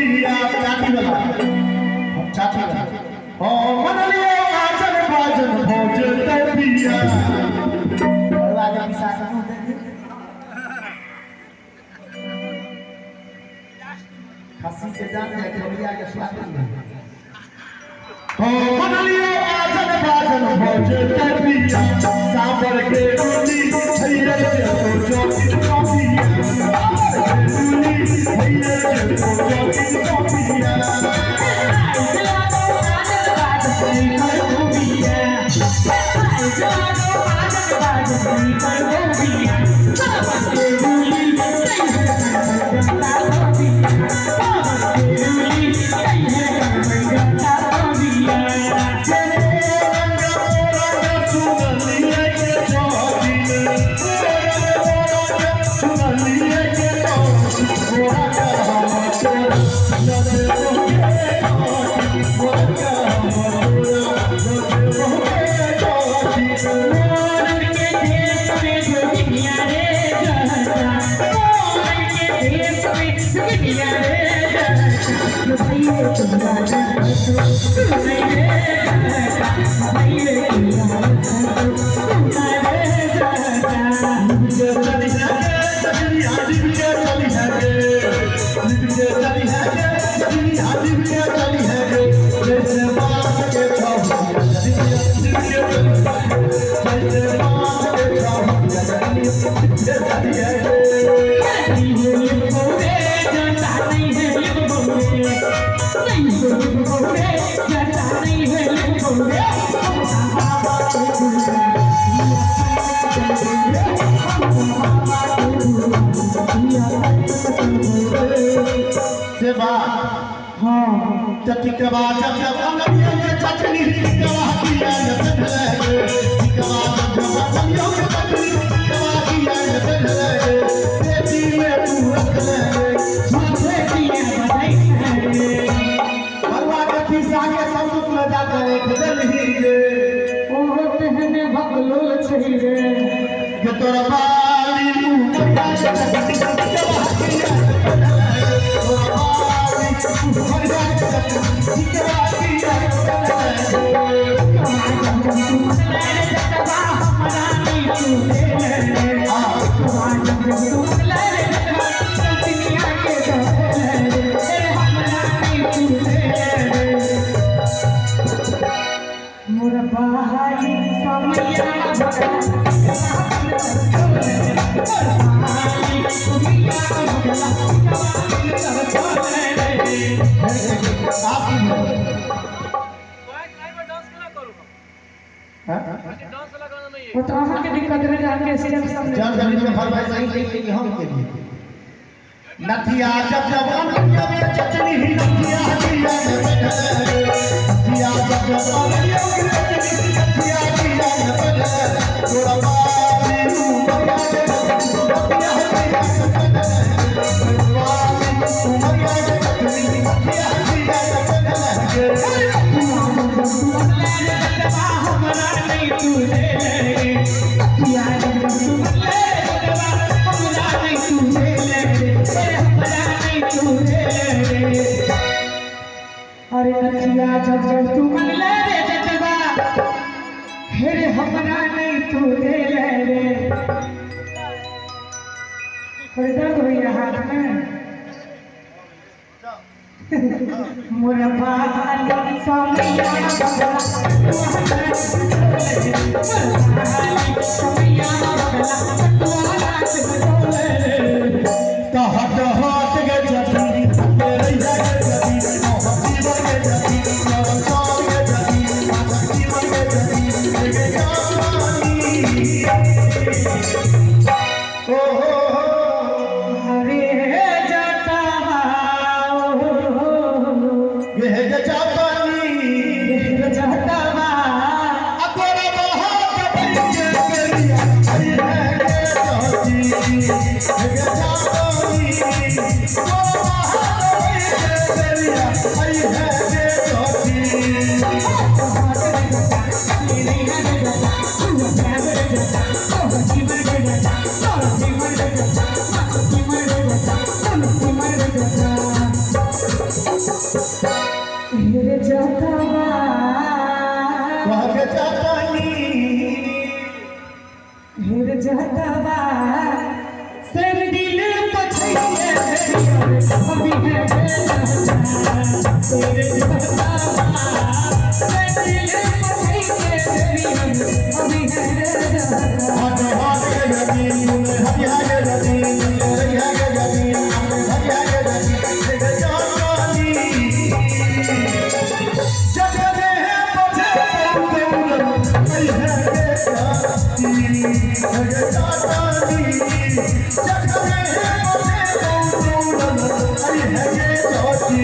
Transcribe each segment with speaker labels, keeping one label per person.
Speaker 1: पिया चाटी वाला चाटी वाला ओ मन लियो आजन बाजन भोज ते पिया बड़वा के पिसा खस्सी से जान है खलिया के स्वाद में ओ मन लियो आजन बाजन भोज ते पिया सांबर के रोटी छैरे के तो पिया के बाद जब अंगलियों में चटनी गवा दिया न लगे के बाद जब अंगलियों में चटनी गवा दिया न लगे बेटी में तू रख ले झूठे दिए बधाई भगवा के पिसा के संदूक में जाकर एक दलही रे ओ तहने भगलोल छई रे के तोरा बाली मुंह गवा दिया
Speaker 2: वो तो वहाँ के दिक्कत में जाके सिर्फ सब
Speaker 1: जब जब इनके फल भाई सही कही कि हम के लिए नथिया जब जवान दुनिया में चटनी ही नथिया दिया ने बैठे नथिया जब जवान दुनिया में चटनी नथिया दिया ने बैठे थोड़ा बाली उमरिया के नथिया दिया ने बैठे बाली उमरिया के चटनी नथिया दिया ने बैठे
Speaker 2: हमारा नहीं तू ले यार तू ले हमारा नहीं तू ले हमारा नहीं तू ले अरे नथिया जब जब तू मन ले रे जटवा हेरे हमारा नहीं तू ले रे कोई दर्द हुई हाथ में मोरा बाली सोनिया
Speaker 1: Hey,
Speaker 2: तेरे जैसा दिल पछई के देवी अभी है रे
Speaker 1: हाथ हाथ के जमीन में हरिया के जमीन हरिया के जमीन हरिया के जमीन जग जानी जग में है बजे कौन आई है के जाती जग जानी जग में है बजे कौन आई है के जाती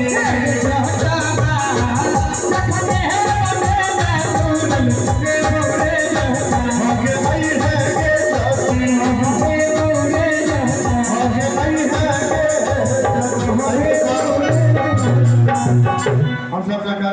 Speaker 1: आगे आई है के जाती आगे आई है के हम सब लगा